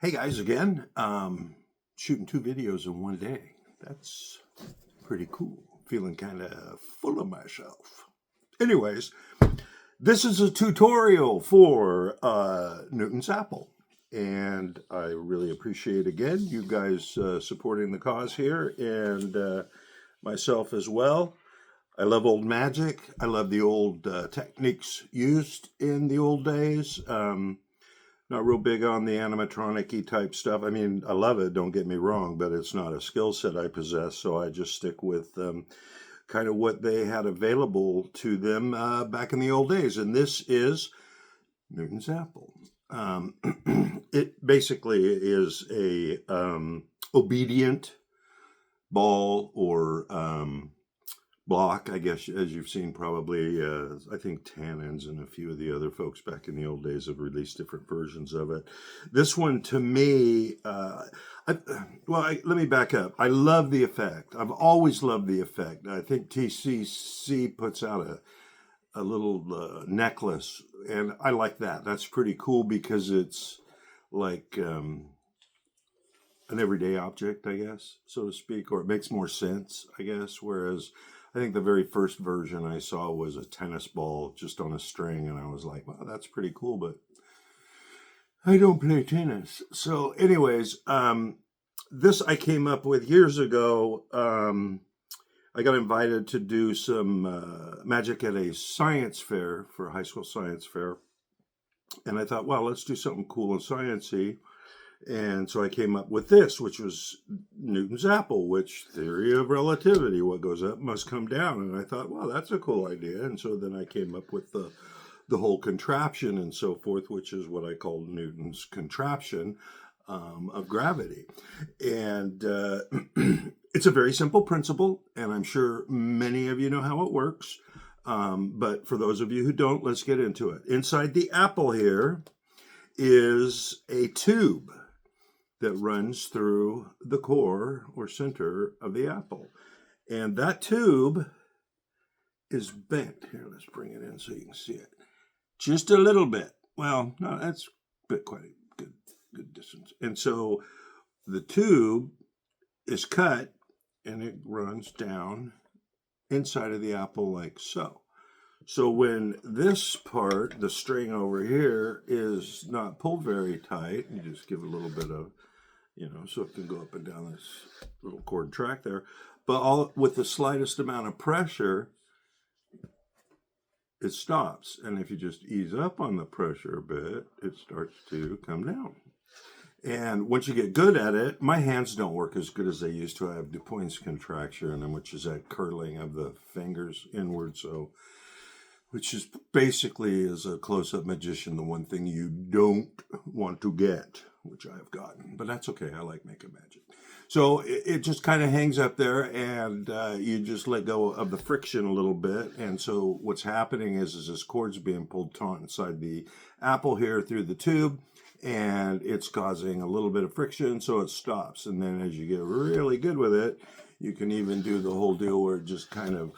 Hey guys, again, shooting 2 videos in one day. That's pretty cool. Feeling kind of full of myself. Anyways, this is a tutorial for Newton's Apple. And I really appreciate, again, you guys supporting the cause here and myself as well. I love old magic. I love the old techniques used in the old days. Not real big on the animatronic-y type stuff. I mean, I love it, don't get me wrong, but it's not a skill set I possess, so I just stick with kind of what they had available to them back in the old days. And this is Newton's Apple. It basically is a obedient ball or block, I guess, as you've seen probably. I think Tannins and a few of the other folks back in the old days have released different versions of it. This one, to me, let me back up. I love the effect. I've always loved the effect. I think TCC puts out a little necklace, and I like that. That's pretty cool because it's like an everyday object, I guess, so to speak, or it makes more sense, I guess, whereas I think the very first version I saw was a tennis ball just on a string, and I was like, wow, that's pretty cool, but I don't play tennis. So anyways, this I came up with years ago. I got invited to do some magic at a science fair, for a high school science fair, and I thought, well, let's do something cool and sciencey. And so I came up with this, which was Newton's Apple, which theory of relativity, what goes up must come down. And I thought, well, that's a cool idea. And so then I came up with the whole contraption and so forth, which is what I call Newton's contraption of gravity. And it's a very simple principle, and I'm sure many of you know how it works. But for those of you who don't, let's get into it. Inside the apple here is a tube that runs through the core or center of the apple. And that tube is bent. Here, let's bring it in so you can see it. Just a little bit. Well, no, that's quite a good distance. And so the tube is cut and it runs down inside of the apple like so. So when this part, the string over here, is not pulled very tight, you just give a little bit of, so it can go up and down this little cord track there. But all with the slightest amount of pressure, it stops. And if you just ease up on the pressure a bit, it starts to come down. And once you get good at it, my hands don't work as good as they used to. I have Dupuytren's contraction, which is that curling of the fingers inward. So, which is basically, as a close-up magician, the one thing you don't want to get, which I have gotten. But that's okay. I like making magic. So it just kind of hangs up there, and you just let go of the friction a little bit. And so what's happening is this cord's being pulled taut inside the apple here through the tube, and it's causing a little bit of friction, so it stops. And then as you get really good with it, you can even do the whole deal where it just kind of,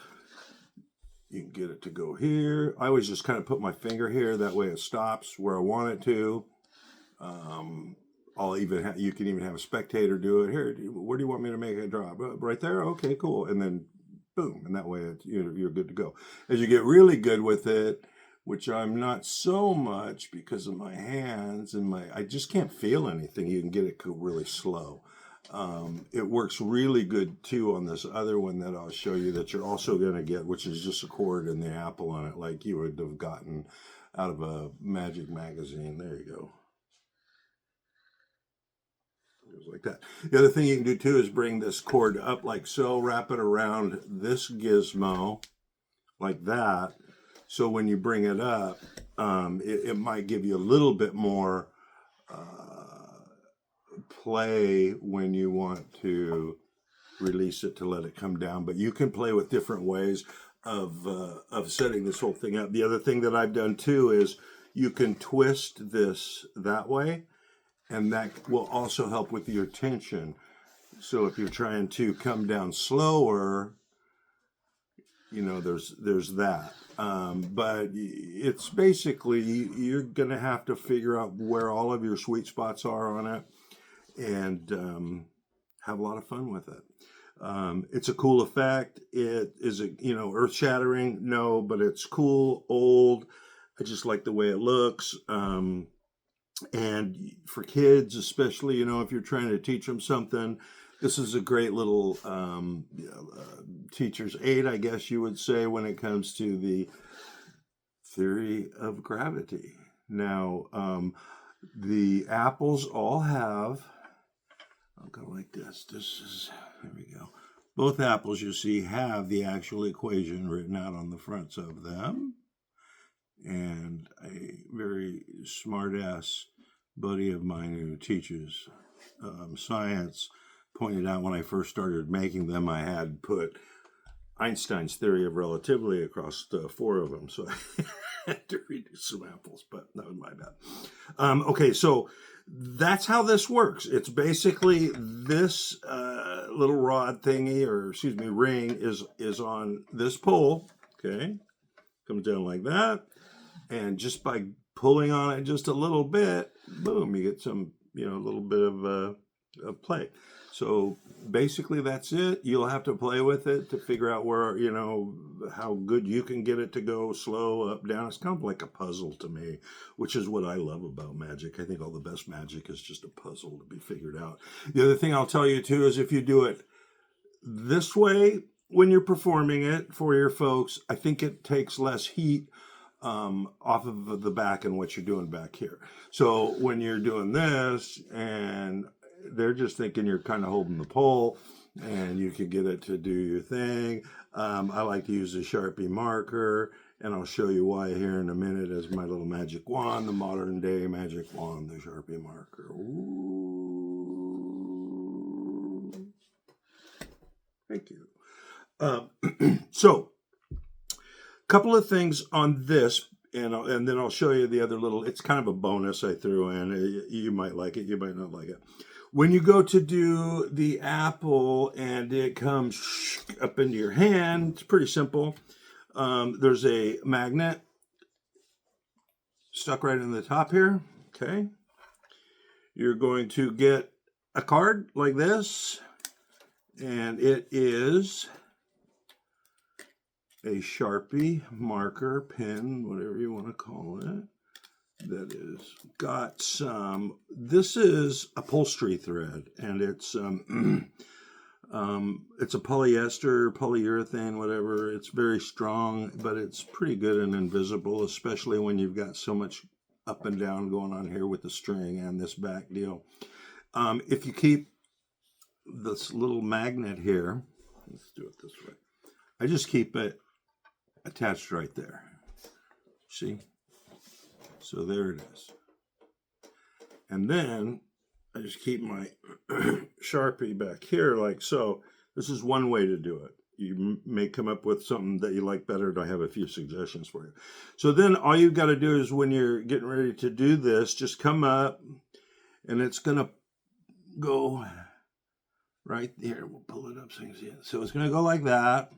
you can get it to go here. I always just kind of put my finger here. That way it stops where I want it to. You can even have a spectator do it. Here, where do you want me to make it drop? Right there? Okay, cool. And then boom. And that way you're good to go. As you get really good with it, which I'm not so much because of my hands and I just can't feel anything. You can get it really slow. It works really good too on this other one that I'll show you that you're also going to get, which is just a cord and the apple on it, like you would have gotten out of a magic magazine. There you go. Goes like that. The other thing you can do too is bring this cord up like so, wrap it around this gizmo like that. So when you bring it up, it might give you a little bit more play when you want to release it to let it come down. But you can play with different ways of setting this whole thing up. The other thing that I've done too is you can twist this that way, and that will also help with your tension. So if you're trying to come down slower, there's that. But it's basically, you're going to have to figure out where all of your sweet spots are on it, and have a lot of fun with it. It's a cool effect. It is earth shattering. No, but it's cool, old. I just like the way it looks. And for kids, especially, if you're trying to teach them something, this is a great little teacher's aid, I guess you would say, when it comes to the theory of gravity. Now, the apples all have, I'll go like this. There we go. Both apples, you see, have the actual equation written out on the fronts of them. And a very smart-ass buddy of mine who teaches science pointed out when I first started making them, I had put Einstein's theory of relativity across 4 of them. So I had to reduce some apples, but that was my bad. Okay, so that's how this works. It's basically this little rod thingy, or excuse me, ring is on this pole. Okay, comes down like that, and just by pulling on it just a little bit, boom, you get some, a little bit of play. So basically that's it. You'll have to play with it to figure out where, how good you can get it to go, slow, up, down. It's kind of like a puzzle to me, which is what I love about magic. I think all the best magic is just a puzzle to be figured out. The other thing I'll tell you too is if you do it this way when you're performing it for your folks, I think it takes less heat off of the back and what you're doing back here. So when you're doing this and they're just thinking you're kind of holding the pole and you can get it to do your thing. I like to use a Sharpie marker, and I'll show you why here in a minute as my little magic wand, the modern day magic wand, the Sharpie marker. Ooh. Thank you. So, couple of things on this, and then I'll show you the other little, it's kind of a bonus I threw in. You might like it, you might not like it. When you go to do the apple and it comes up into your hand, it's pretty simple. There's a magnet stuck right in the top here, okay? You're going to get a card like this, and it is a Sharpie marker, pen, whatever you want to call it, that is got some, this is upholstery thread, and it's a polyester, polyurethane, whatever. It's very strong, but it's pretty good and invisible, especially when you've got so much up and down going on here with the string and this back deal. If you keep this little magnet here, let's do it this way. I just keep it attached right there. See? So there it is. And then I just keep my Sharpie back here like so. This is one way to do it. You may come up with something that you like better, and I have a few suggestions for you. So then all you've got to do is when you're getting ready to do this, just come up, and it's going to go right there. We'll pull it up so you can see it. So it's going to go like that.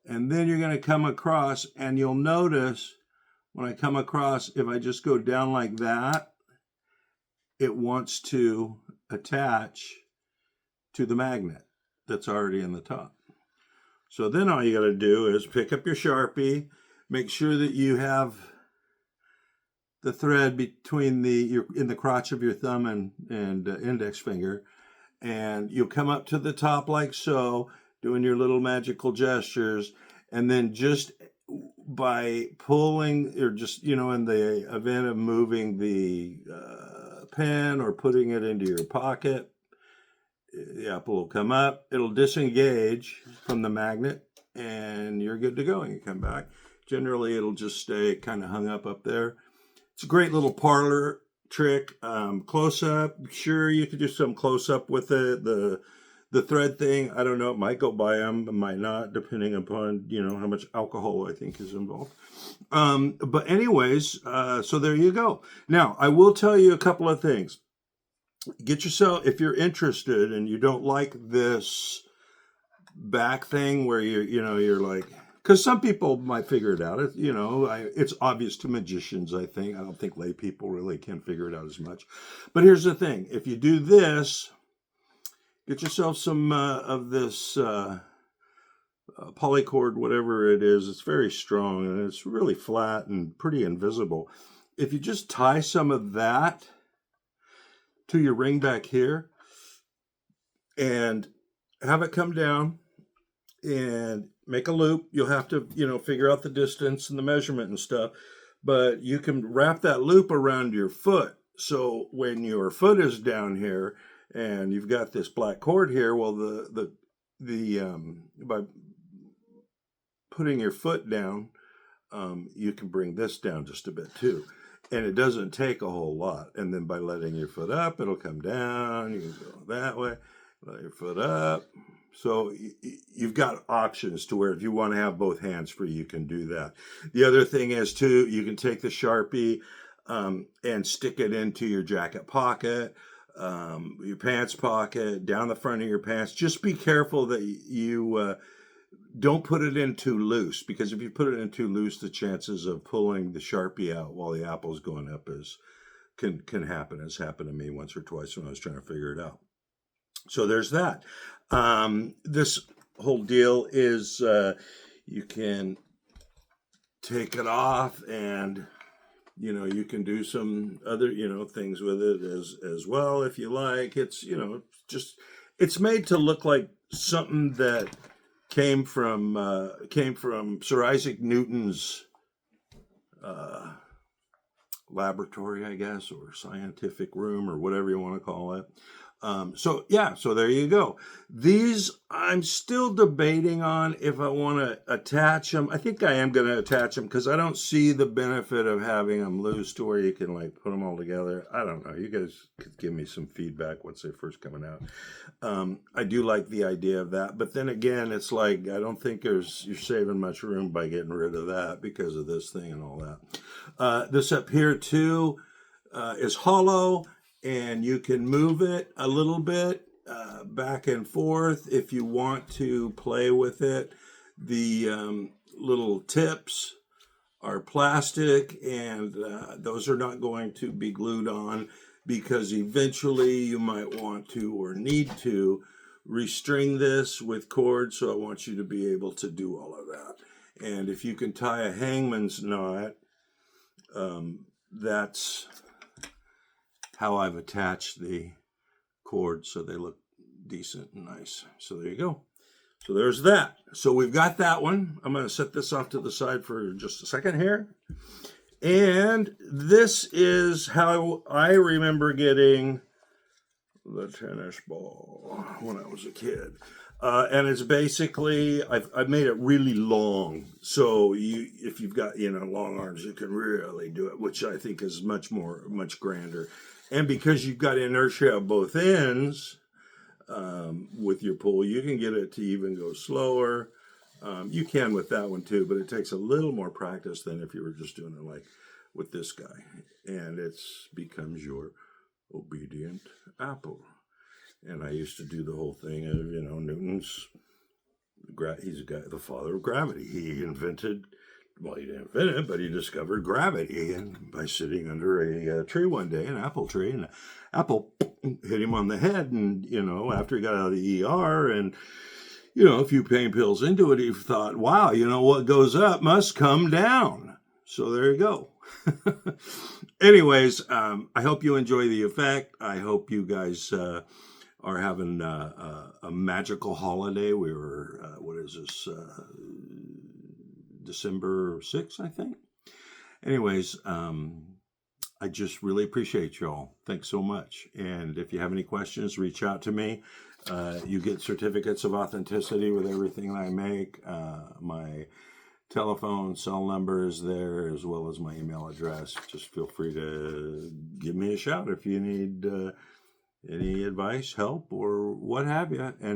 And then you're going to come across, and you'll notice when I come across, if I just go down like that, it wants to attach to the magnet that's already in the top. So then all you got to do is pick up your Sharpie, make sure that you have the thread between in the crotch of your thumb and index finger, and you'll come up to the top like so, doing your little magical gestures, and then just by pulling, or just, in the event of moving the pen or putting it into your pocket, the apple will come up, it'll disengage from the magnet, and you're good to go. And you come back. Generally, it'll just stay kind of hung up there. It's a great little parlor trick. Close up, sure, you could do some close up with it. The thread thing, I don't know, it might go by them, it might not, depending upon, how much alcohol I think is involved. But anyways, so there you go. Now, I will tell you a couple of things. Get yourself, if you're interested and you don't like this back thing where you're like because some people might figure it out. It's obvious to magicians, I think. I don't think lay people really can figure it out as much. But here's the thing. If you do this, get yourself some of this polycord, whatever it is. It's very strong, and it's really flat and pretty invisible. If you just tie some of that to your ring back here and have it come down and make a loop, you'll have to, figure out the distance and the measurement and stuff, but you can wrap that loop around your foot. So when your foot is down here and you've got this black cord here, well, by putting your foot down, you can bring this down just a bit too. And it doesn't take a whole lot. And then by letting your foot up, it'll come down. You can go that way, let your foot up. So you've got options to where if you want to have both hands free, you can do that. The other thing is too, you can take the Sharpie and stick it into your jacket pocket, your pants pocket, down the front of your pants. Just be careful that you don't put it in too loose, because if you put it in too loose, the chances of pulling the Sharpie out while the apple's going up can happen. It's happened to me once or twice when I was trying to figure it out. So there's that. This whole deal is you can take it off, and you can do some other things with it as well if you like. It's it's made to look like something that came from Sir Isaac Newton's laboratory, I guess, or scientific room, or whatever you want to call it. So there you go. These I'm still debating on if I want to attach them. I think I am going to attach them because I don't see the benefit of having them loose to where you can put them all together. I don't know. You guys could give me some feedback once they're first coming out. I do like the idea of that, but then again, it's I don't think you're saving much room by getting rid of that because of this thing and all that. This up here too is hollow. And you can move it a little bit back and forth if you want to play with it. The little tips are plastic, and those are not going to be glued on, because eventually you might want to or need to restring this with cord. So I want you to be able to do all of that. And if you can tie a hangman's knot, that's how I've attached the cords so they look decent and nice. So there you go. So there's that. So we've got that one. I'm going to set this off to the side for just a second here. And this is how I remember getting the tennis ball when I was a kid. And it's basically, I've made it really long. So if you've got, long arms, you can really do it, which I think is much grander. And because you've got inertia at both ends with your pull, you can get it to even go slower. You can with that one too, but it takes a little more practice than if you were just doing it with this guy. And it becomes your obedient apple. And I used to do the whole thing of, Newton's, he's the father of gravity. He invented, he didn't invent it, but he discovered gravity, and by sitting under a tree one day, an apple tree, and an apple hit him on the head. And, after he got out of the ER and, a few pain pills into it, he thought, wow, what goes up must come down. So there you go. Anyways, I hope you enjoy the effect. I hope you guys are having a magical holiday. We were, December 6th, I think. Anyways, I just really appreciate y'all. Thanks so much. And if you have any questions, reach out to me. You get certificates of authenticity with everything that I make. My telephone, cell number is there, as well as my email address. Just feel free to give me a shout if you need any advice, help, or what have you. And